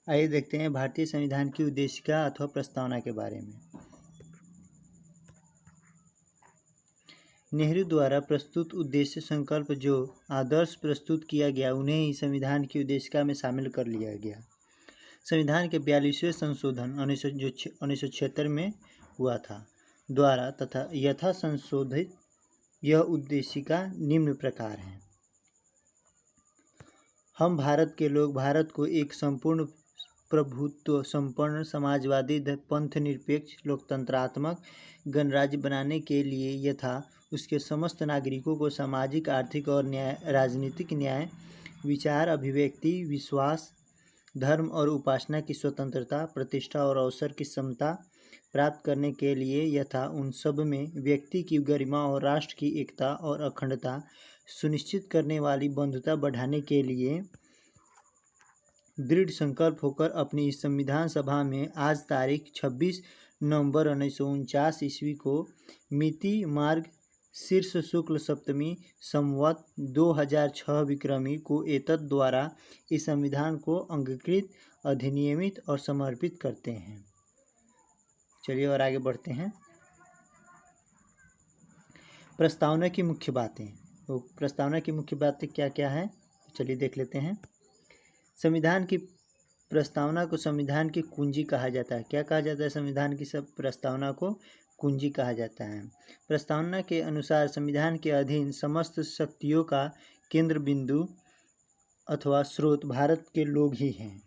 आइए देखते हैं भारतीय संविधान की उद्देशिका अथवा प्रस्तावना के बारे में। नेहरू द्वारा प्रस्तुत उद्देश्य संकल्प जो आदर्श प्रस्तुत किया गया उन्हें ही संविधान की उद्देशिका में शामिल कर लिया गया। संविधान के 42वें संशोधन 1976 में हुआ था द्वारा तथा यथा संशोधित यह उद्देशिका निम्न प्रकार है। हम भारत के लोग भारत को एक संपूर्ण प्रभुत्व संपन्न समाजवादी पंथ निरपेक्ष लोकतंत्रात्मक गणराज्य बनाने के लिए यथा उसके समस्त नागरिकों को सामाजिक आर्थिक और राजनीतिक न्याय विचार अभिव्यक्ति विश्वास धर्म और उपासना की स्वतंत्रता प्रतिष्ठा और अवसर की समता प्राप्त करने के लिए यथा उन सब में व्यक्ति की गरिमा और राष्ट्र की एकता और अखंडता सुनिश्चित करने वाली बंधुता बढ़ाने के लिए दृढ़ संकल्प होकर अपनी इस संविधान सभा में आज तारीख 26 नवंबर 1949 ईस्वी को मिति मार्ग शीर्ष शुक्ल सप्तमी संवत 2006 विक्रमी को एतद द्वारा इस संविधान को अंगीकृत अधिनियमित और समर्पित करते हैं। चलिए और आगे बढ़ते हैं। प्रस्तावना की मुख्य बातें। तो प्रस्तावना की मुख्य बातें क्या क्या है, चलिए देख लेते हैं। संविधान की प्रस्तावना को संविधान की कुंजी कहा जाता है। क्या कहा जाता है? संविधान की सब प्रस्तावना को कुंजी कहा जाता है। प्रस्तावना के अनुसार संविधान के अधीन समस्त शक्तियों का केंद्र बिंदु अथवा स्रोत भारत के लोग ही हैं।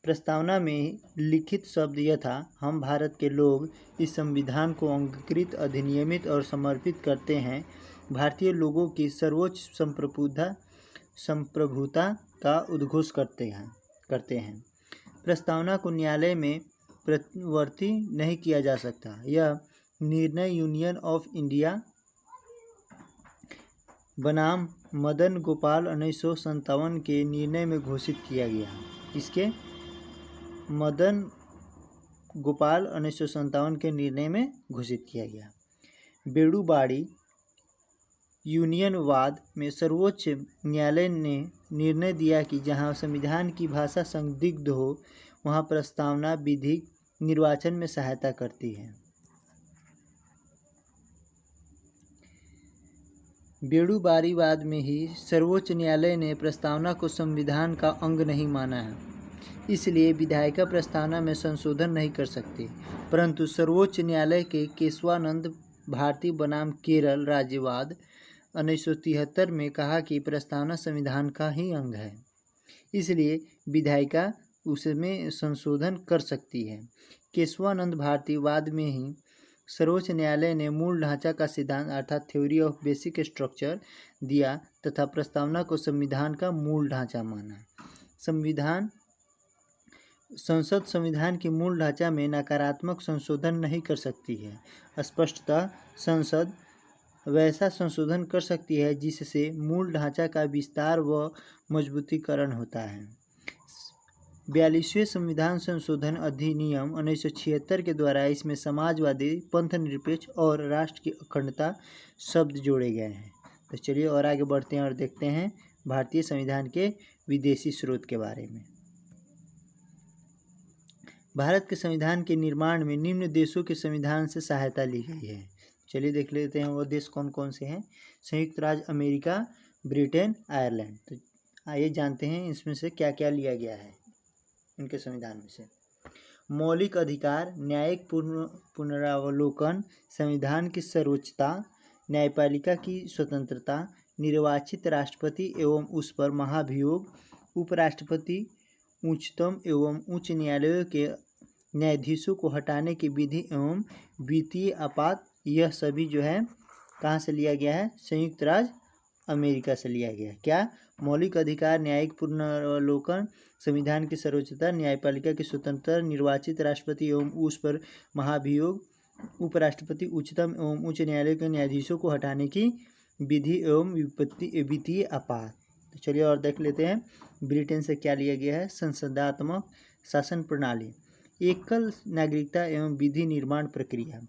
प्रस्तावना में लिखित शब्द यथा हम भारत के लोग इस संविधान को अंगीकृत अधिनियमित और समर्पित करते हैं भारतीय लोगों की सर्वोच्च संप्रभुता का उद्घोष करते हैं। प्रस्तावना को न्यायालय में प्रतिवर्ती नहीं किया जा सकता। यह निर्णय यूनियन ऑफ इंडिया बनाम मदन गोपाल 1957 के निर्णय में घोषित किया गया। इसके मदन गोपाल 1957 के निर्णय में घोषित किया गया। बेड़ूबाड़ी यूनियनवाद में सर्वोच्च न्यायालय ने निर्णय दिया कि जहां संविधान की भाषा संदिग्ध हो वहां प्रस्तावना विधिक निर्वाचन में सहायता करती है। बेड़ूबाड़ीवाद में ही सर्वोच्च न्यायालय ने प्रस्तावना को संविधान का अंग नहीं माना है, इसलिए विधायिका प्रस्तावना में संशोधन नहीं कर सकते। परंतु सर्वोच्च न्यायालय के केशवानंद भारती बनाम केरल राज्यवाद 1973 में कहा कि प्रस्तावना संविधान का ही अंग है, इसलिए विधायिका उसमें संशोधन कर सकती है। केशवानंद भारती वाद में ही सर्वोच्च न्यायालय ने मूल ढांचा का सिद्धांत अर्थात थ्योरी ऑफ बेसिक स्ट्रक्चर दिया तथा प्रस्तावना को संविधान का मूल ढांचा माना। संसद संविधान के मूल ढांचा में नकारात्मक संशोधन नहीं कर सकती है। स्पष्टतः संसद वैसा संशोधन कर सकती है जिससे मूल ढांचा का विस्तार व मजबूतीकरण होता है। 42वें संविधान संशोधन अधिनियम 1976 के द्वारा इसमें समाजवादी पंथ निरपेक्ष और राष्ट्र की अखंडता शब्द जोड़े गए हैं। तो चलिए और आगे बढ़ते हैं और देखते हैं भारतीय संविधान के विदेशी स्रोत के बारे में। भारत के संविधान के निर्माण में निम्न देशों के संविधान से सहायता ली गई है। चलिए देख लेते हैं वो देश कौन कौन से हैं। संयुक्त राज्य अमेरिका, ब्रिटेन, आयरलैंड। तो आइए जानते हैं इसमें से क्या क्या लिया गया है इनके संविधान में से। मौलिक अधिकार, न्यायिक पुनरावलोकन, संविधान की सर्वोच्चता, न्यायपालिका की स्वतंत्रता, निर्वाचित राष्ट्रपति एवं उस पर महाभियोग, उपराष्ट्रपति, उच्चतम एवं उच्च न्यायालयों के न्यायाधीशों को हटाने की विधि एवं वित्तीय आपात, यह सभी जो है कहाँ से लिया गया है? संयुक्त राज्य अमेरिका से लिया गया। क्या? मौलिक अधिकार, न्यायिक पुनरावलोकन, संविधान की सर्वोच्चता, न्यायपालिका की स्वतंत्रता, निर्वाचित राष्ट्रपति एवं उस पर महाभियोग, उपराष्ट्रपति, उच्चतम एवं उच्च न्यायालय के न्यायाधीशों को हटाने की विधि एवं वित्तीय आपात। तो चलिए और देख लेते हैं ब्रिटेन से क्या लिया गया है। संसदात्मक शासन प्रणाली, एकल नागरिकता एवं विधि निर्माण प्रक्रिया।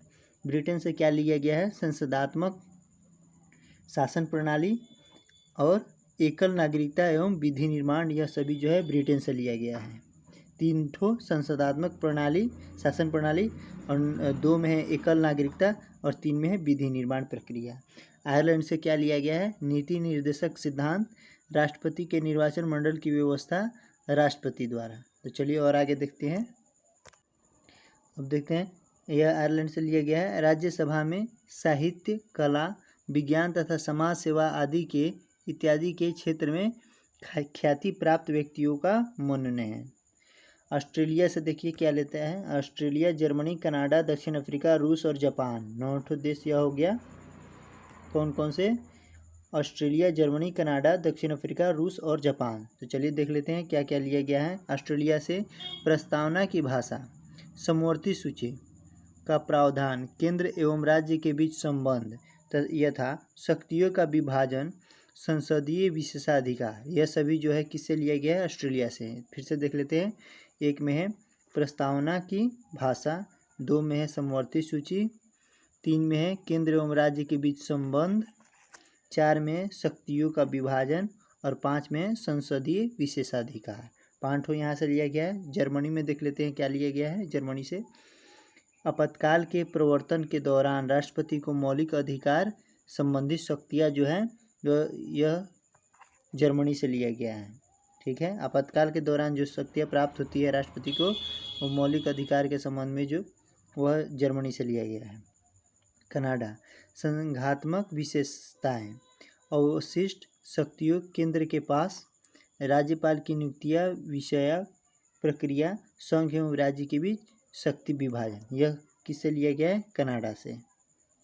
ब्रिटेन से क्या लिया गया है? संसदात्मक शासन प्रणाली और एकल नागरिकता एवं विधि निर्माण, यह सभी जो है ब्रिटेन से लिया गया है। 3 ठो संसदात्मक प्रणाली, शासन प्रणाली, और 2 में है एकल नागरिकता, और 3 में है विधि निर्माण प्रक्रिया। आयरलैंड से क्या लिया गया है? नीति निर्देशक सिद्धांत, राष्ट्रपति के निर्वाचन मंडल की व्यवस्था राष्ट्रपति द्वारा। तो चलिए और आगे देखते हैं। अब देखते हैं, यह आयरलैंड से लिया गया है। राज्यसभा में साहित्य, कला, विज्ञान तथा समाज सेवा आदि के इत्यादि के क्षेत्र में ख्याति प्राप्त व्यक्तियों का मनन है। ऑस्ट्रेलिया से देखिए क्या लेता है। ऑस्ट्रेलिया, जर्मनी, कनाडा, दक्षिण अफ्रीका, रूस और जापान, 9 देश यह हो गया। कौन कौन से? ऑस्ट्रेलिया, जर्मनी, कनाडा, दक्षिण अफ्रीका, रूस और जापान। तो चलिए देख लेते हैं क्या क्या लिया गया है। ऑस्ट्रेलिया से प्रस्तावना की भाषा, समवर्ती सूची का प्रावधान, केंद्र एवं राज्य के बीच संबंध यथा शक्तियों का विभाजन, संसदीय विशेषाधिकार, यह सभी जो है किससे लिया गया है? ऑस्ट्रेलिया से। फिर से देख लेते हैं। 1 में है प्रस्तावना की भाषा, 2 में है समवर्ती सूची, 3 में है केंद्र एवं राज्य के बीच संबंध, 4 में शक्तियों का विभाजन, और 5 में है संसदीय विशेषाधिकार। 5 यहाँ से लिया गया है। जर्मनी में देख लेते हैं क्या लिया गया है। जर्मनी से आपातकाल के प्रवर्तन के दौरान राष्ट्रपति को मौलिक अधिकार संबंधित शक्तियाँ जो हैं यह जर्मनी से लिया गया है। ठीक है, आपातकाल के दौरान जो शक्तियाँ प्राप्त होती है राष्ट्रपति को, वो मौलिक अधिकार के संबंध में जो वह जर्मनी से लिया गया है। कनाडा, संघात्मक विशेषताएं, अवशिष्ट शक्तियों केंद्र के पास, राज्यपाल की नियुक्तियाँ, विषय प्रक्रिया, संघ एवं राज्य के बीच शक्ति विभाजन, यह किससे लिया गया है? कनाडा से।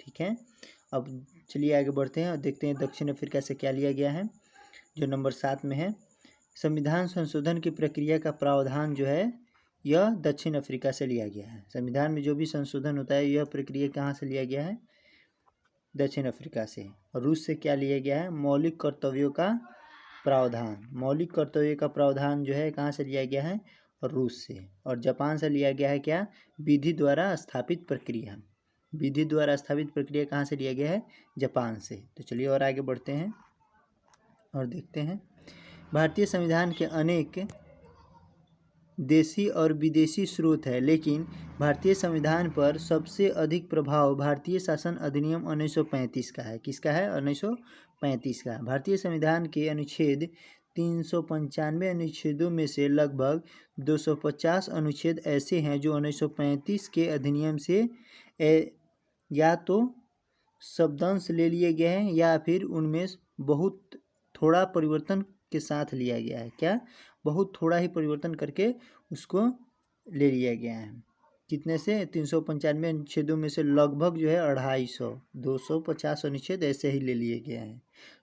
ठीक है, अब चलिए आगे बढ़ते हैं और देखते हैं दक्षिण अफ्रीका से क्या लिया गया है, जो नंबर 7 में है। संविधान संशोधन की प्रक्रिया का प्रावधान जो है यह दक्षिण अफ्रीका से लिया गया है। संविधान में जो भी संशोधन होता है यह प्रक्रिया कहाँ से लिया गया है? दक्षिण अफ्रीका से। और रूस से क्या लिया गया है? मौलिक कर्तव्यों का प्रावधान, मौलिक कर्तव्यों का प्रावधान जो है कहाँ से लिया गया है? रूस से। और जापान से लिया गया है क्या? विधि द्वारा स्थापित प्रक्रिया। विधि द्वारा स्थापित प्रक्रिया कहाँ से लिया गया है? जापान से। तो चलिए और आगे बढ़ते हैं और देखते हैं। भारतीय संविधान के अनेक देशी और विदेशी स्रोत है, लेकिन भारतीय संविधान पर सबसे अधिक प्रभाव भारतीय शासन अधिनियम 1935 का है। किसका है? 1935 का। भारतीय संविधान के अनुच्छेद 395 अनुच्छेदों में से लगभग 250 अनुच्छेद ऐसे हैं जो 1935 के अधिनियम से या तो शब्दांश ले लिए गए हैं या फिर उनमें बहुत थोड़ा परिवर्तन के साथ लिया गया है। क्या? बहुत थोड़ा ही परिवर्तन करके उसको ले लिया गया है। कितने से? 395 अनुच्छेदों में से लगभग जो है 250, 250 अनुच्छेद ऐसे ही ले लिए गए हैं,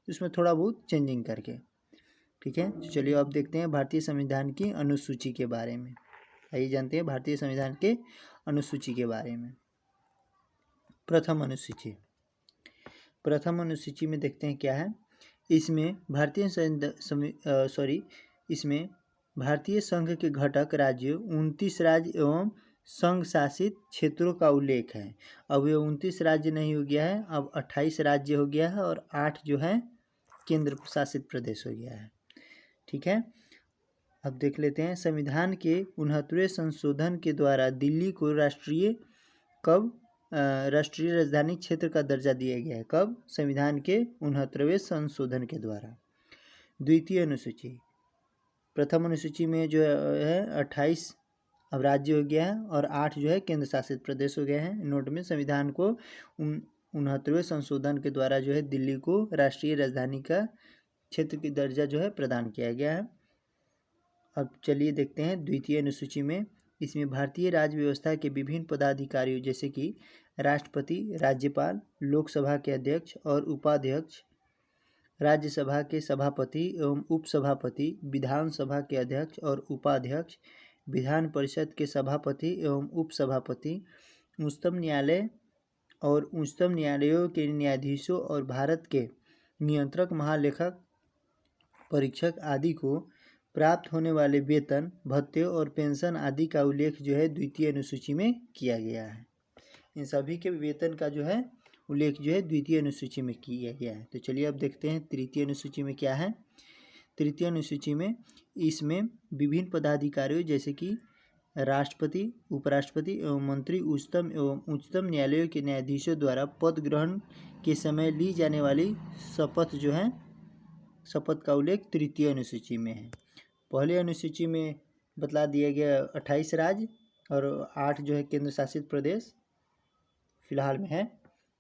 उसमें थोड़ा बहुत चेंजिंग करके। ठीक है, तो चलिए अब देखते हैं भारतीय संविधान की अनुसूची के बारे में। आइए जानते हैं भारतीय संविधान के अनुसूची के बारे में। प्रथम अनुसूची, प्रथम अनुसूची में देखते हैं क्या है। इसमें इसमें भारतीय संघ के घटक राज्यों 29 राज्य एवं संघ शासित क्षेत्रों का उल्लेख है। अब ये 29 राज्य नहीं हो गया है, अब 28 राज्य हो गया है और 8 जो है केंद्र शासित प्रदेश हो गया है। ठीक है, अब देख लेते हैं। संविधान के 69वें संशोधन के द्वारा दिल्ली को राष्ट्रीय राजधानी क्षेत्र का दर्जा दिया गया है। कब? संविधान के 69वें संशोधन के द्वारा। द्वितीय अनुसूची, प्रथम अनुसूची में जो है 28 अब राज्य हो गया है और 8 जो है केंद्र शासित प्रदेश हो गए हैं। नोट में संविधान को 69वें संशोधन के द्वारा जो है दिल्ली को राष्ट्रीय राजधानी का क्षेत्र की दर्जा जो है प्रदान किया गया है। अब चलिए देखते हैं द्वितीय अनुसूची में। इसमें भारतीय राज्य व्यवस्था के विभिन्न पदाधिकारियों जैसे कि राष्ट्रपति, राज्यपाल, लोकसभा के अध्यक्ष और उपाध्यक्ष, राज्यसभा के सभापति एवं उपसभापति, विधानसभा के अध्यक्ष और उपाध्यक्ष, विधान परिषद के सभापति एवं उपसभापति, उच्चतम न्यायालय और उच्चतम न्यायालयों के न्यायाधीशों और भारत के नियंत्रक, महालेखक, परीक्षक आदि को प्राप्त होने वाले वेतन, भत्ते और पेंशन आदि का उल्लेख जो है द्वितीय अनुसूची में किया गया है। इन सभी के वेतन का जो है उल्लेख जो है द्वितीय अनुसूची में किया गया है। तो चलिए अब देखते हैं तृतीय अनुसूची में क्या है। तृतीय अनुसूची में इसमें विभिन्न पदाधिकारियों जैसे कि राष्ट्रपति, उपराष्ट्रपति एवं मंत्री उच्चतम एवं उच्चतम न्यायालयों के न्यायाधीशों द्वारा पद ग्रहण के समय ली जाने वाली शपथ जो है, शपथ का उल्लेख तृतीय अनुसूची में है। पहली अनुसूची में बतला दिया गया 28 राज्य और 8 जो है केंद्र शासित प्रदेश फिलहाल में है।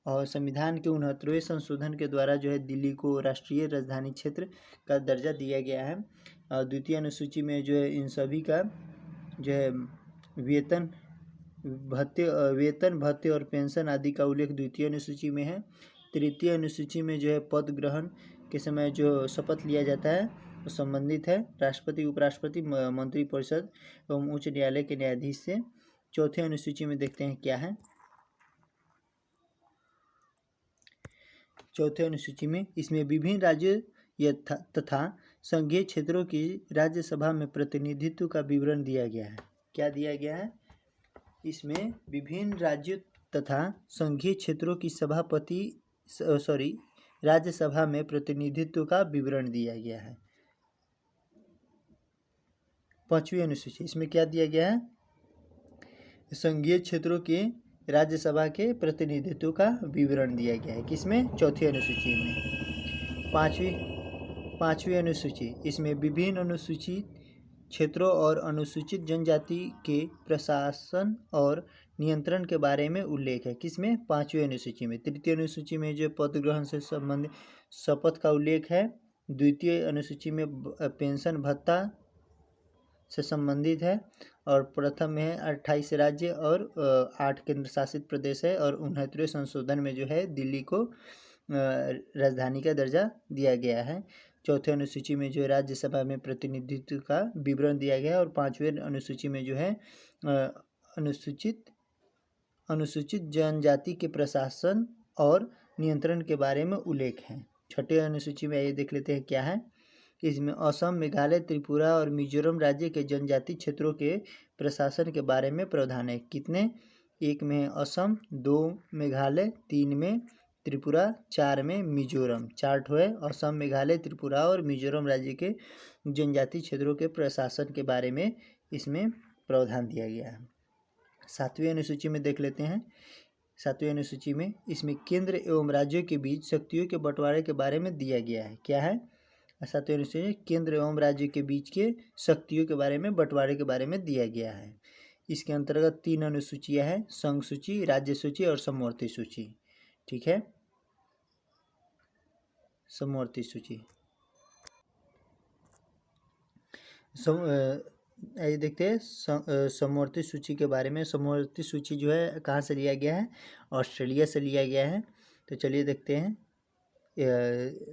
और संविधान के 69वें संशोधन के द्वारा जो है दिल्ली को राष्ट्रीय राजधानी क्षेत्र का दर्जा दिया गया है। और द्वितीय अनुसूची में जो है इन सभी का जो है वेतन भत्ते और पेंशन आदि का उल्लेख द्वितीय अनुसूची में है। तृतीय अनुसूची में जो है पद ग्रहण के समय जो शपथ लिया जाता है वो संबंधित है राष्ट्रपति, उपराष्ट्रपति, मंत्रिपरिषद एवं उच्च न्यायालय के न्यायाधीश से। चौथे अनुसूची में देखते हैं क्या है। चौथे अनुसूची में इसमें विभिन्न राज्यों तथा संघीय क्षेत्रों की राज्यसभा में प्रतिनिधित्व का विवरण दिया गया है। क्या दिया गया है? इसमें विभिन्न राज्यों तथा संघीय क्षेत्रों की राज्यसभा में प्रतिनिधित्व का विवरण दिया गया है। पांचवी अनुसूची, इसमें क्या दिया गया है? संघीय क्षेत्रों के राज्यसभा के प्रतिनिधित्व का विवरण दिया गया है। किसमें? चौथी अनुसूची में। पांचवी अनुसूची, इसमें विभिन्न अनुसूचित क्षेत्रों और अनुसूचित जनजाति के प्रशासन और नियंत्रण के बारे में उल्लेख है। किसमें? पांचवी अनुसूची में। तृतीय अनुसूची में जो पद ग्रहण से संबंधित शपथ का उल्लेख है। द्वितीय अनुसूची में पेंशन भत्ता से संबंधित है। और प्रथम में है 28 राज्य और 8 केंद्र शासित प्रदेश है। और 69वें संशोधन में जो है दिल्ली को राजधानी का दर्जा दिया गया है। चौथे अनुसूची में जो है राज्यसभा में प्रतिनिधित्व का विवरण दिया गया है। और पांचवें अनुसूची में जो है अनुसूचित जनजाति के प्रशासन और नियंत्रण के बारे में उल्लेख है। छठे अनुसूची में ये देख लेते हैं क्या है। इसमें असम, मेघालय, त्रिपुरा और मिजोरम राज्य के जनजाति क्षेत्रों के प्रशासन के बारे में प्रावधान है। कितने? 1 में असम, 2 मेघालय, 3 में त्रिपुरा, 4 में मिजोरम। 4 ठो है असम, मेघालय, त्रिपुरा और मिजोरम राज्य के जनजाति क्षेत्रों के प्रशासन के बारे में इसमें प्रावधान दिया गया है। 7वीं अनुसूची में देख लेते हैं। 7वीं अनुसूची में इसमें केंद्र एवं राज्यों के बीच शक्तियों के बंटवारे के बारे में दिया गया है। क्या है? 7वीं अनुसूची केंद्र एवं राज्य के बीच के शक्तियों के बारे में बंटवारे के बारे में दिया गया है। इसके अंतर्गत 3 अनुसूचियां हैं, संघ सूची, राज्य सूची और समवर्ती सूची। ठीक है, समवर्ती सूची। आइए देखते हैं समवर्ती सूची के बारे में। समवर्ती सूची जो है कहाँ से लिया गया है? ऑस्ट्रेलिया से लिया गया है। तो चलिए देखते हैं।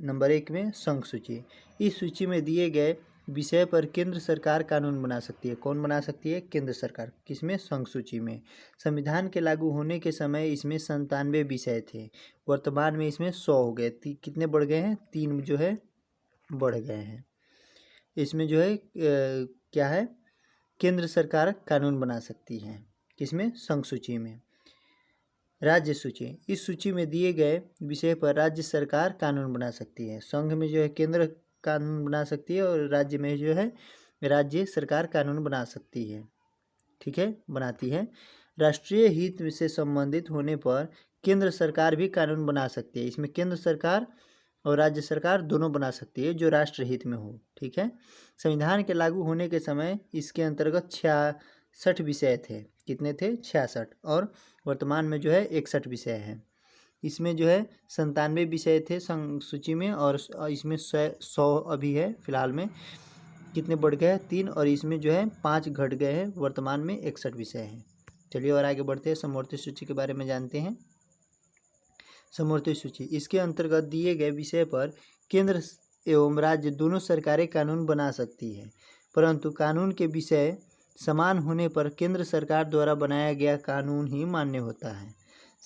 नंबर 1 में संघ सूची। इस सूची में दिए गए विषय पर केंद्र सरकार कानून बना सकती है। कौन बना सकती है? केंद्र सरकार। किसमें? संघ सूची में। संविधान के लागू होने के समय इसमें 97 विषय थे। वर्तमान में इसमें 100 हो गए। कितने बढ़ गए हैं? 3 जो है बढ़ गए हैं। इसमें जो है क्या है? केंद्र सरकार कानून बना सकती है। किसमें? संघ सूची में। राज्य सूची। इस सूची में दिए गए विषय पर राज्य सरकार कानून बना सकती है। संघ में जो है केंद्र कानून बना सकती है और राज्य में जो है राज्य सरकार कानून बना सकती है। ठीक है, बनाती है। राष्ट्रीय हित से संबंधित होने पर केंद्र सरकार भी कानून बना सकती है। इसमें केंद्र सरकार और राज्य सरकार दोनों बना सकती है जो राष्ट्र हित में हो। ठीक है। संविधान के लागू होने के समय इसके अंतर्गत 66 विषय थे। कितने थे? 66। और वर्तमान में जो है 61 विषय हैं। इसमें जो है 97 विषय थे संघ सूची में और इसमें 100 अभी है फिलहाल में। कितने बढ़ गए हैं? 3। और इसमें जो है 5 घट गए हैं। वर्तमान में 61 विषय हैं। चलिए और आगे बढ़ते हैं। समवर्ती सूची के बारे में जानते हैं। समवर्ती सूची, इसके अंतर्गत दिए गए विषय पर केंद्र एवं राज्य दोनों सरकारें कानून बना सकती है, परंतु कानून के विषय समान होने पर केंद्र सरकार द्वारा बनाया गया कानून ही मान्य होता है।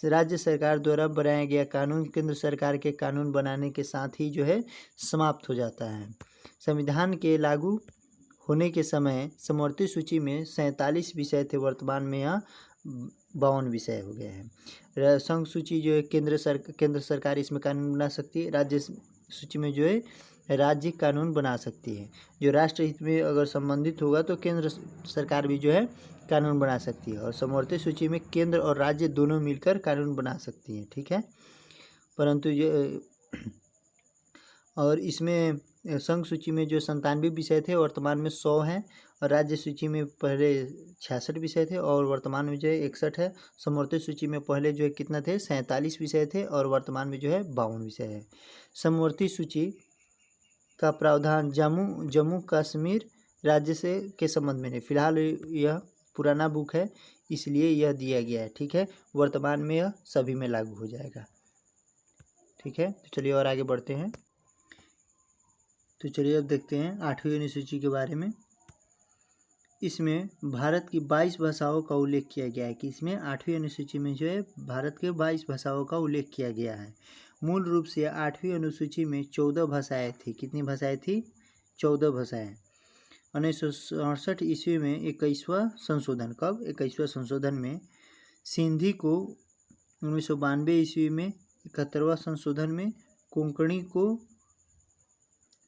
राज्य सरकार द्वारा बनाया गया कानून केंद्र सरकार के कानून बनाने के साथ ही जो है समाप्त हो जाता है। संविधान के लागू होने के समय समवर्ती सूची में 47 विषय थे। वर्तमान में यहाँ 52 विषय हो गए हैं। संघ सूची जो है केंद्र सरकार इसमें कानून बना सकती है। राज्य सूची में जो है राज्य कानून बना सकती है। जो राष्ट्र हित में अगर संबंधित होगा तो केंद्र सरकार भी जो है कानून बना सकती है, और समवर्ती सूची में केंद्र और राज्य दोनों मिलकर कानून बना सकती हैं, ठीक है। परंतु ये और इसमें संघ सूची में जो 97 विषय थे वर्तमान में 100 हैं, और राज्य सूची में पहले 66 विषय थे और वर्तमान में जो है 61 है। समवर्ती सूची में पहले जो है कितना थे, 47 विषय थे और वर्तमान में जो है 52 विषय है। समवर्ती सूची का प्रावधान जम्मू कश्मीर राज्य से के संबंध में नहीं, फिलहाल यह पुराना बुक है इसलिए यह दिया गया है, ठीक है। वर्तमान में यह सभी में लागू हो जाएगा, ठीक है। तो चलिए और आगे बढ़ते हैं। तो चलिए अब देखते हैं 8वीं अनुसूची के बारे में। इसमें भारत की 22 भाषाओं का उल्लेख किया गया है कि इसमें 8वीं अनुसूची में जो है भारत के 22 भाषाओं का उल्लेख किया गया है। मूल रूप से 8वीं अनुसूची में 14 भाषाएं थी। कितनी भाषाएं थी? 14 भाषाएं। 1967 ईस्वी में 21वां संशोधन, कब? 21वां संशोधन में सिंधी को 1992 ईस्वी में 71वां संशोधन में, कोंकणी को,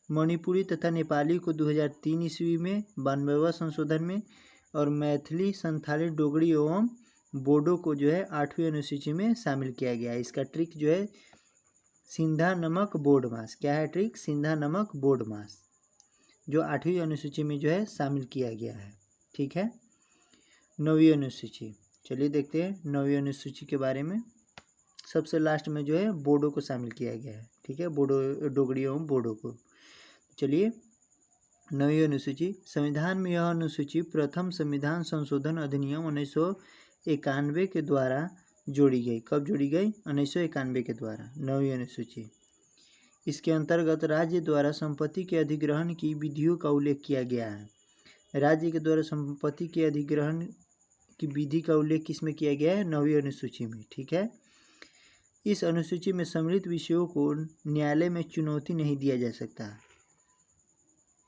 मणिपुरी तथा नेपाली को 2003 ईस्वी में 92वां संशोधन में, और मैथिली, संथाली, डोगरी एवं बोडो को जो है 8वीं अनुसूची में शामिल किया गया है। इसका ट्रिक जो है सिंधा नमक बोर्ड मास। क्या है ट्रिक? सिंधा नमक बोर्ड मास, जो 8वीं अनुसूची में जो है शामिल किया गया है, ठीक है। 9वीं अनुसूची, चलिए देखते हैं 9वीं अनुसूची के बारे में। सबसे लास्ट में जो है बोडो को शामिल किया गया है, ठीक है, बोडो, डोगरी एवं बोडो को। चलिए 9वीं अनुसूची। संविधान में यह अनुसूची प्रथम संविधान संशोधन अधिनियम 1991 के द्वारा जोड़ी गई। कब जोड़ी गई? 1991 के द्वारा 9वीं अनुसूची। इसके अंतर्गत राज्य द्वारा संपत्ति के अधिग्रहण की विधियों का उल्लेख किया गया है। राज्य के द्वारा संपत्ति के अधिग्रहण की विधि का उल्लेख किसमें किया गया है? 9वीं अनुसूची में, ठीक है। इस अनुसूची में सम्मिलित विषयों को न्यायालय में चुनौती नहीं दिया जा सकता।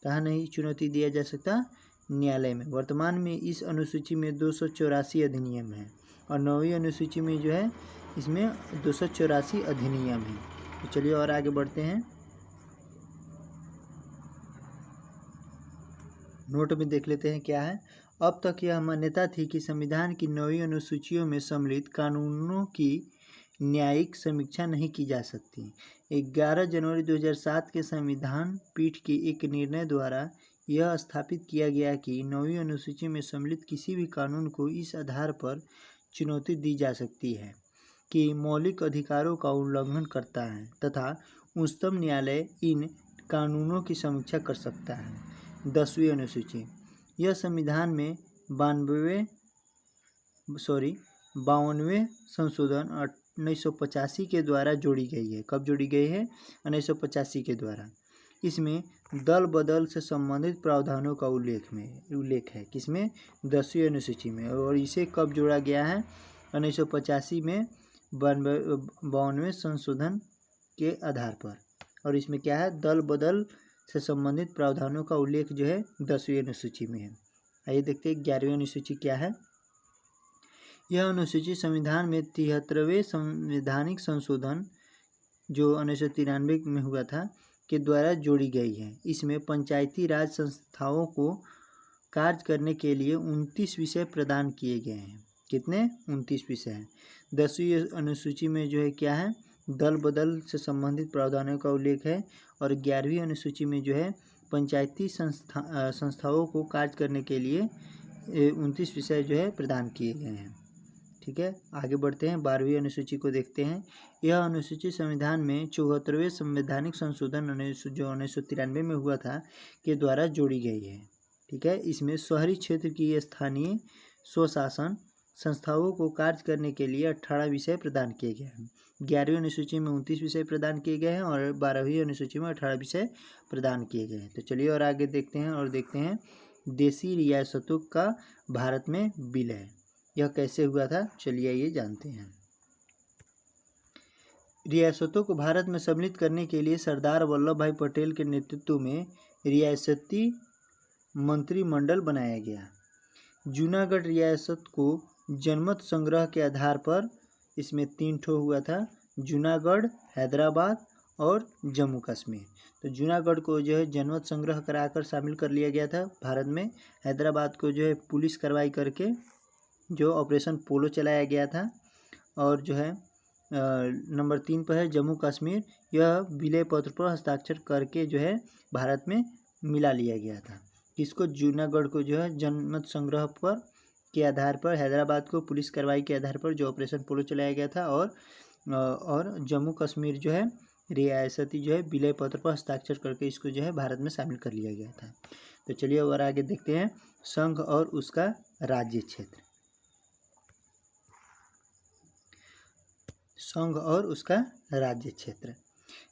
कहाँ नहीं चुनौती दिया जा सकता? न्यायालय में। वर्तमान में इस अनुसूची में 284 अधिनियम है, और 9वीं अनुसूची में जो है इसमें 284 अधिनियम है। तो चलिए और आगे बढ़ते हैं। नोट में देख लेते हैं क्या है। अब तक यह मान्यता थी कि संविधान की 9वीं अनुसूचियों में सम्मिलित कानूनों की न्यायिक समीक्षा नहीं की जा सकती। 11 जनवरी 2007 के संविधान पीठ के एक निर्णय द्वारा यह स्थापित किया गया कि 9वीं अनुसूची में सम्मिलित किसी भी कानून को इस आधार पर चुनौती दी जा सकती है कि मौलिक अधिकारों का उल्लंघन करता है, तथा उच्चतम न्यायालय इन कानूनों की समीक्षा कर सकता है। 10वीं अनुसूची। यह संविधान में 52वें संशोधन 1985 के द्वारा जोड़ी गई है। कब जोड़ी गई है? 1985 के द्वारा। इसमें दल बदल से संबंधित प्रावधानों का उल्लेख है। किसमें? 10वीं अनुसूची में। और इसे कब जोड़ा गया है? 1985 में 52वें संशोधन के आधार पर। और इसमें क्या है? दल बदल से संबंधित प्रावधानों का उल्लेख जो है 10वीं अनुसूची में है। आइए देखते हैं 11वीं अनुसूची क्या है। यह अनुसूची संविधान में 73वें संवैधानिक संशोधन जो 1993 में हुआ था के द्वारा जोड़ी गई है। इसमें पंचायती राज संस्थाओं को कार्य करने के लिए 29 विषय प्रदान किए गए हैं। कितने? 29 विषय हैं। 10वीं अनुसूची में जो है क्या है? दल बदल से संबंधित प्रावधानों का उल्लेख है, और 11वीं अनुसूची में जो है पंचायती संस्थाओं को कार्य करने के लिए 29 विषय जो है प्रदान किए गए हैं, ठीक है। आगे बढ़ते हैं 12वीं अनुसूची को देखते हैं। यह अनुसूची संविधान में 74वें संवैधानिक संशोधन जो 1993 में हुआ था के द्वारा जोड़ी गई है, ठीक है। इसमें शहरी क्षेत्र की स्थानीय स्वशासन संस्थाओं को कार्य करने के लिए 18 विषय प्रदान किए गए हैं। 11वीं अनुसूची में 29 विषय प्रदान किए गए हैं और 12वीं अनुसूची में 18 विषय प्रदान किए गए हैं। तो चलिए और आगे देखते हैं और देखते हैं देशी रियासतों का भारत में विलय यह कैसे हुआ था। चलिए ये जानते हैं। रियासतों को भारत में सम्मिलित करने के लिए सरदार वल्लभ भाई पटेल के नेतृत्व में रियासती मंत्रिमंडल बनाया गया। जूनागढ़ रियासत को जनमत संग्रह के आधार पर इसमें 3 ठो हुआ था, जूनागढ़, हैदराबाद और जम्मू कश्मीर। तो जूनागढ़ को जो है जनमत संग्रह कराकर शामिल कर लिया गया था भारत में। हैदराबाद को जो है पुलिस कार्रवाई करके जो ऑपरेशन पोलो चलाया गया था। और जो है नंबर 3 पर है जम्मू कश्मीर, यह विलय पत्र पर हस्ताक्षर करके जो है भारत में मिला लिया गया था। इसको जूनागढ़ को जो है जनमत संग्रह पर के आधार पर, हैदराबाद को पुलिस कार्रवाई के आधार पर जो ऑपरेशन पोलो चलाया गया था, और जम्मू कश्मीर जो है रियासती जो है विलय पत्र पर हस्ताक्षर करके इसको जो है भारत में शामिल कर लिया गया था। तो चलिए और आगे देखते हैं संघ और उसका राज्य क्षेत्र। संघ और उसका राज्य क्षेत्र।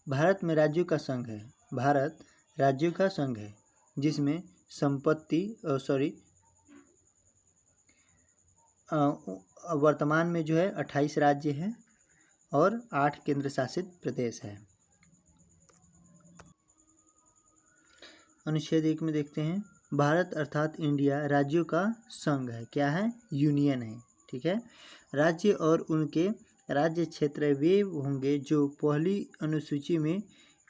भारत में राज्यों का संघ है। भारत राज्यों का संघ है जिसमें वर्तमान में जो है 28 राज्य हैं और 8 केंद्र शासित प्रदेश है। अनुच्छेद 1 में देखते हैं, भारत अर्थात इंडिया राज्यों का संघ है। क्या है? यूनियन है। ठीक है। राज्य और उनके राज्य क्षेत्र वे होंगे जो पहली अनुसूची में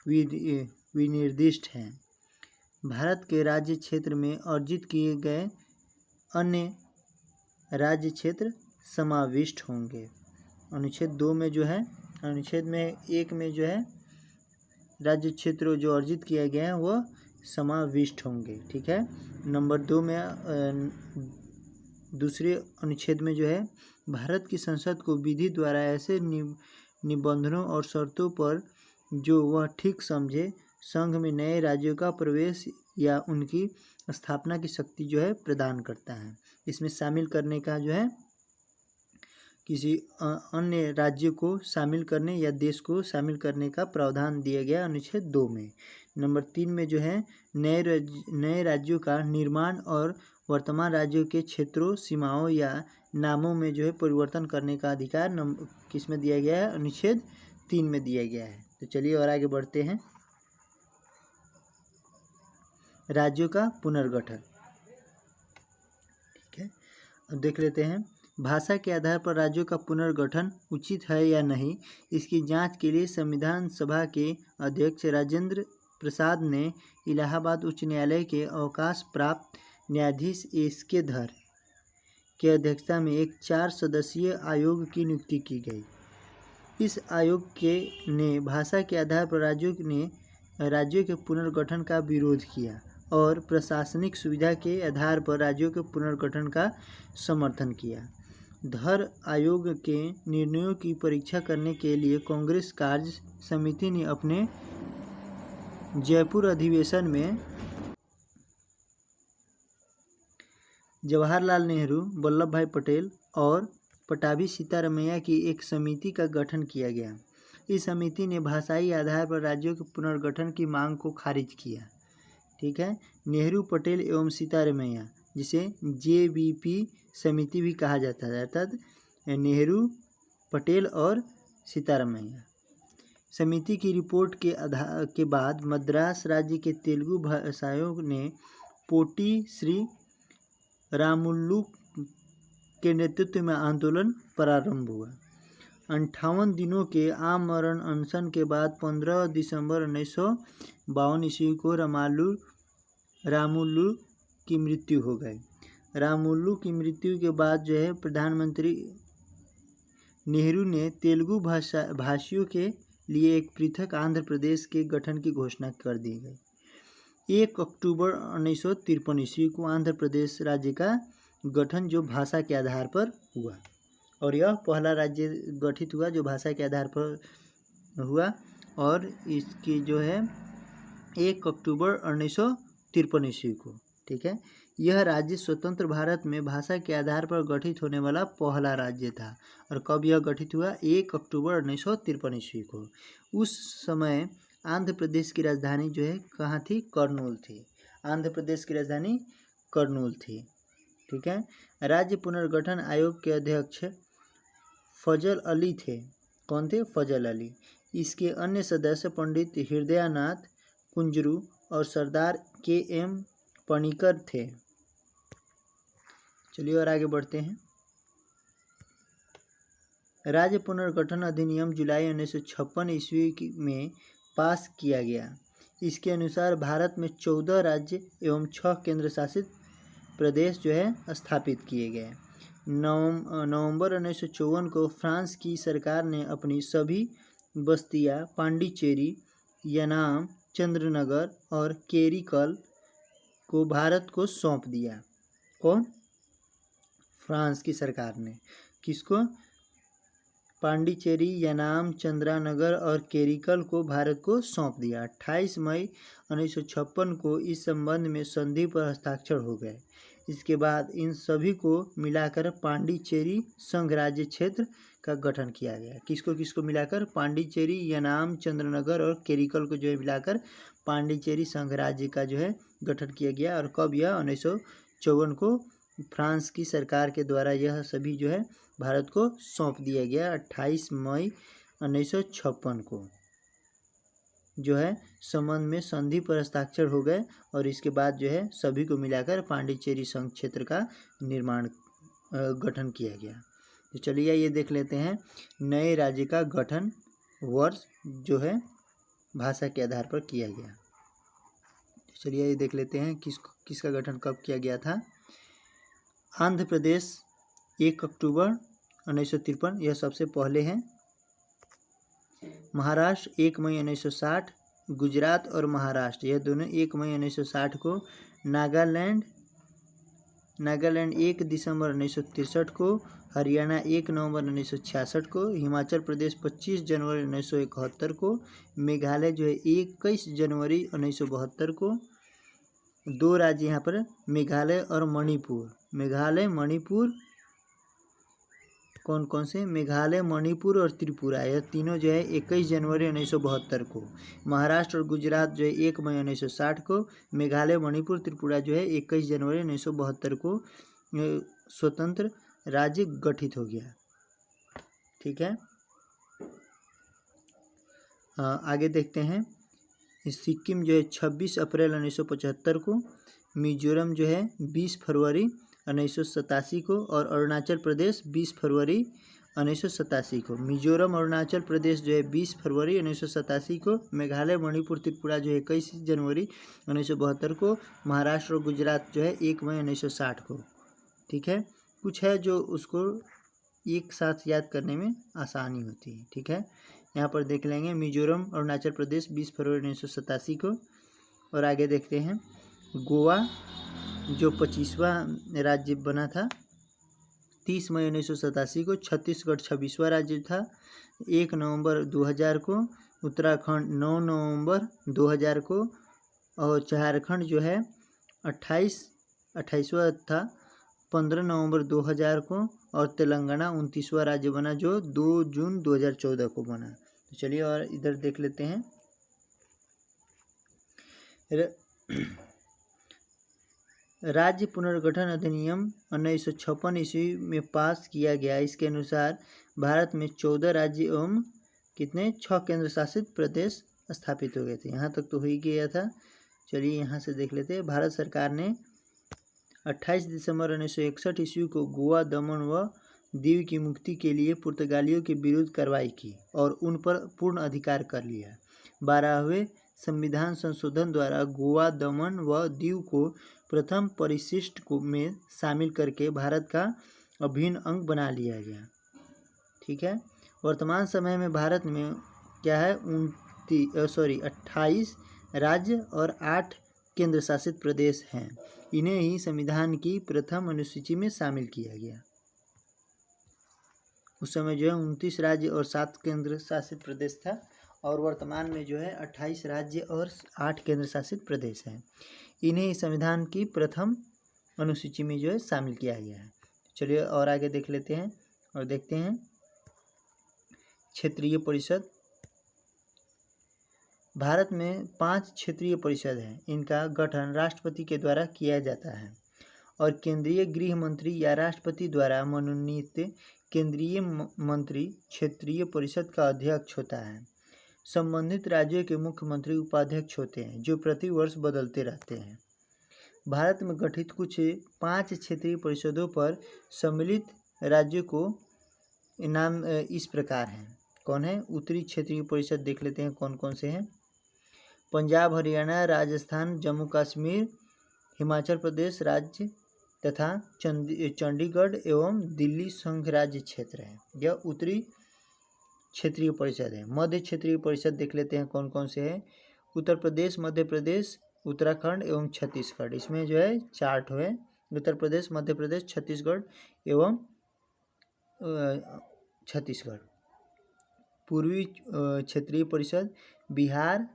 विनिर्दिष्ट हैं। भारत के राज्य क्षेत्र में अर्जित किए गए अन्य राज्य क्षेत्र समाविष्ट होंगे। अनुच्छेद 2 में जो है, अनुच्छेद में 1 में जो है राज्य क्षेत्र जो अर्जित किया गया है वह समाविष्ट होंगे। ठीक है। नंबर 2 में दूसरे अनुच्छेद में जो है भारत की संसद को विधि द्वारा ऐसे निबंधनों और शर्तों पर जो वह ठीक समझे संघ में नए राज्यों का प्रवेश या उनकी स्थापना की शक्ति जो है प्रदान करता है। इसमें शामिल करने का जो है किसी अन्य राज्य को शामिल करने या देश को शामिल करने का प्रावधान दिया गया अनुच्छेद 2 में। नंबर 3 में जो है नए राज्यों का निर्माण और वर्तमान राज्यों के क्षेत्रों, सीमाओं या नामों में जो है परिवर्तन करने का अधिकार किस में दिया गया है? अनुच्छेद 3 में दिया गया है। तो चलिए और आगे बढ़ते हैं। राज्यों का पुनर्गठन। ठीक है। अब देख लेते हैं, भाषा के आधार पर राज्यों का पुनर्गठन उचित है या नहीं, इसकी जांच के लिए संविधान सभा के अध्यक्ष राजेंद्र प्रसाद ने इलाहाबाद उच्च न्यायालय के अवकाश प्राप्त न्यायाधीश एस.के. धर की अध्यक्षता में एक 4 सदस्यीय आयोग की नियुक्ति की गई। इस आयोग ने भाषा के आधार पर राज्यों के पुनर्गठन का विरोध किया और प्रशासनिक सुविधा के आधार पर राज्यों के पुनर्गठन का समर्थन किया। धर आयोग के निर्णयों की परीक्षा करने के लिए कांग्रेस कार्य समिति ने अपने जयपुर अधिवेशन में जवाहरलाल नेहरू, वल्लभ भाई पटेल और पटाभी सीतारमैया की एक समिति का गठन किया गया। इस समिति ने भाषाई आधार पर राज्यों के पुनर्गठन की मांग को खारिज किया। ठीक है। नेहरू, पटेल एवं सीतारमैया, जिसे JBP समिति भी कहा जाता है, अर्थात नेहरू, पटेल और सीतारमैया। समिति की रिपोर्ट के बाद मद्रास राज्य के तेलुगु भाषाइयों ने पोटी श्री रामुलु के नेतृत्व में आंदोलन प्रारंभ हुआ। 58 दिनों के आमरण अनशन के बाद 15 दिसंबर 1952 ईस्वी को रामुलु की मृत्यु हो गई। रामुलु की मृत्यु के बाद जो है प्रधानमंत्री नेहरू ने तेलुगु भाषियों के लिए एक पृथक आंध्र प्रदेश के गठन की घोषणा कर दी गई। 1 अक्टूबर 1953 ईस्वी को आंध्र प्रदेश राज्य का गठन जो भाषा के आधार पर हुआ, और यह पहला राज्य गठित हुआ जो भाषा के आधार पर हुआ, और इसकी जो है 1 अक्टूबर 1953 ईस्वी को। ठीक है। यह राज्य स्वतंत्र भारत में भाषा के आधार पर गठित होने वाला पहला राज्य था। और कब यह गठित हुआ? 1 अक्टूबर 1953 ईस्वी को। उस समय आंध्र प्रदेश की राजधानी जो है कहाँ थी? कर्नूल थी। आंध्र प्रदेश की राजधानी कर्नूल थी। ठीक है। राज्य पुनर्गठन आयोग के अध्यक्ष फजल अली थे। कौन थे? फजल अली। इसके अन्य सदस्य पंडित हृदयनाथ कुंजरू और सरदार KM पणिकर थे। चलिए और आगे बढ़ते हैं। राज्य पुनर्गठन अधिनियम जुलाई 1956 ईस्वी में पास किया गया। इसके अनुसार भारत में 14 राज्य एवं 6 केंद्र शासित प्रदेश जो है स्थापित किए गए। नवंबर 1954 को फ्रांस की सरकार ने अपनी सभी बस्तियां पांडिचेरी, यनाम, चंद्रनगर और केरिकल को भारत को सौंप दिया। कौन? फ्रांस की सरकार ने किसको? पांडिचेरी, यनाम, चंद्रनगर और केरिकल को भारत को सौंप दिया। 28 मई 1956 को इस संबंध में संधि पर हस्ताक्षर हो गए। इसके बाद इन सभी को मिलाकर पांडिचेरी संघ राज्य क्षेत्र का गठन किया गया। किसको किसको मिलाकर? पांडिचेरी, यनाम, चंद्रनगर और केरिकल को जो है मिलाकर पांडिचेरी संघ राज्य का जो है गठन किया गया। और कब? यह 1954 को फ्रांस की सरकार के द्वारा यह सभी जो है भारत को सौंप दिया गया। 28 मई 1956 को जो है संबंध में संधि पर हस्ताक्षर हो गए और इसके बाद जो है सभी को मिलाकर पांडिचेरी संघ क्षेत्र का गठन किया गया। तो चलिए ये देख लेते हैं नए राज्य का गठन वर्ष जो है भाषा के आधार पर किया गया। चलिए ये देख लेते हैं किसका गठन कब किया गया था। आंध्र प्रदेश 1 अक्टूबर 1953, यह सबसे पहले है। महाराष्ट्र 1 मई 1960, गुजरात और महाराष्ट्र यह दोनों 1 मई 1960 को। नागालैंड 1 दिसंबर 1963 को। हरियाणा 1 नवंबर 1966 को। हिमाचल प्रदेश 25 जनवरी 1971 को। मेघालय जो है 21 जनवरी 1972 को। 2 राज्य यहाँ पर मेघालय और मणिपुर। मेघालय, मणिपुर कौन कौन से? मेघालय, मणिपुर और त्रिपुरा यह तीनों जो है 21 जनवरी 1972 को। महाराष्ट्र और गुजरात जो है 1 मई 1960 को। मेघालय, मणिपुर, त्रिपुरा जो है 21 जनवरी 1972 को स्वतंत्र राज्य गठित हो गया। ठीक है, आगे देखते हैं। सिक्किम जो है 26 अप्रैल 1975 को। मिजोरम जो है 20 फरवरी 1987 को। और अरुणाचल प्रदेश 20 फरवरी 1987 को। मिजोरम, अरुणाचल प्रदेश जो है 20 फरवरी 1987 को। मेघालय, मणिपुर, त्रिपुरा जो है 21 जनवरी 1972 को। महाराष्ट्र और गुजरात जो है 1 मई 1960 को। ठीक है, कुछ है जो उसको एक साथ याद करने में आसानी होती है। ठीक है, यहाँ पर देख लेंगे मिजोरम, अरुणाचल प्रदेश 20 फरवरी 1987 को। और आगे देखते हैं गोवा जो 25वां राज्य बना था 30 मई 1987 को। छत्तीसगढ़ 26वां राज्य था 1 नवंबर 2000 को। उत्तराखंड 9 नवंबर 2000 को। और झारखंड जो है 28वां था 15 नवंबर 2000 को। और तेलंगाना 29वां राज्य बना जो 2 जून 2014 को बना। तो चलिए और इधर देख लेते हैं। राज्य पुनर्गठन अधिनियम 1956 ईस्वी में पास किया गया। इसके अनुसार भारत में 14 राज्य एवं कितने 6 केंद्र शासित प्रदेश स्थापित हो गए थे। यहाँ तक तो हो ही गया था। चलिए यहाँ से देख लेते हैं। भारत सरकार ने 28 दिसंबर 1961 ईस्वी को गोवा, दमन व दीव की मुक्ति के लिए पुर्तगालियों के विरुद्ध कार्रवाई की और उन पर पूर्ण अधिकार कर लिया। 12वें संविधान संशोधन द्वारा गोवा, दमन व दीव को प्रथम परिशिष्ट में शामिल करके भारत का अभिन्न अंग बना लिया गया। ठीक है, वर्तमान समय में भारत में क्या है 28 राज्य और 8 केंद्र शासित प्रदेश हैं। इन्हें ही संविधान की प्रथम अनुसूची में शामिल किया गया। उस समय जो है 29 राज्य और 7 केंद्र शासित प्रदेश था और वर्तमान में जो है 28 राज्य और 8 केंद्र शासित प्रदेश हैं। इन्हें संविधान की प्रथम अनुसूची में जो है शामिल किया गया है। चलिए और आगे देख लेते हैं और देखते हैं क्षेत्रीय परिषद। भारत में 5 क्षेत्रीय परिषद हैं। इनका गठन राष्ट्रपति के द्वारा किया जाता है और केंद्रीय गृह मंत्री या राष्ट्रपति द्वारा मनोनीत केंद्रीय मंत्री क्षेत्रीय परिषद का अध्यक्ष होता है। संबंधित राज्यों के मुख्यमंत्री उपाध्यक्ष होते हैं जो प्रति वर्ष बदलते रहते हैं। भारत में गठित कुछ 5 क्षेत्रीय परिषदों पर सम्मिलित राज्यों को नाम इस प्रकार हैं। कौन है? उत्तरी क्षेत्रीय परिषद देख लेते हैं कौन कौन से हैं। पंजाब, हरियाणा, राजस्थान, जम्मू कश्मीर, हिमाचल प्रदेश राज्य तथा चंडीगढ़ एवं दिल्ली संघ राज्य क्षेत्र है। यह उत्तरी क्षेत्रीय परिषद है। मध्य क्षेत्रीय परिषद देख लेते हैं कौन कौन से है। उत्तर प्रदेश, मध्य प्रदेश, उत्तराखंड एवं छत्तीसगढ़। इसमें जो है चार्ट है, उत्तर प्रदेश, मध्य प्रदेश, छत्तीसगढ़ एवं छत्तीसगढ़। पूर्वी क्षेत्रीय परिषद बिहार,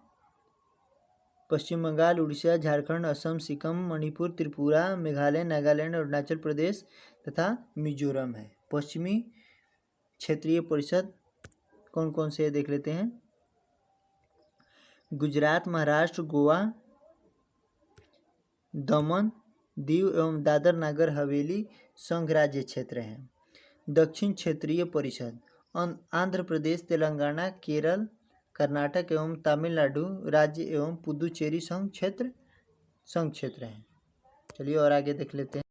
पश्चिम बंगाल, उड़ीसा, झारखंड, असम, सिक्किम, मणिपुर, त्रिपुरा, मेघालय, नागालैंड, अरुणाचल प्रदेश तथा मिजोरम है। पश्चिमी क्षेत्रीय परिषद कौन कौन से देख लेते हैं। गुजरात, महाराष्ट्र, गोवा, दमन, दीव एवं दादर नागर हवेली संघ राज्य क्षेत्र हैं। दक्षिण क्षेत्रीय परिषद आंध्र प्रदेश, तेलंगाना, केरल, कर्नाटक एवं तमिलनाडु राज्य एवं पुदुचेरी संघ क्षेत्र हैं। चलिए और आगे देख लेते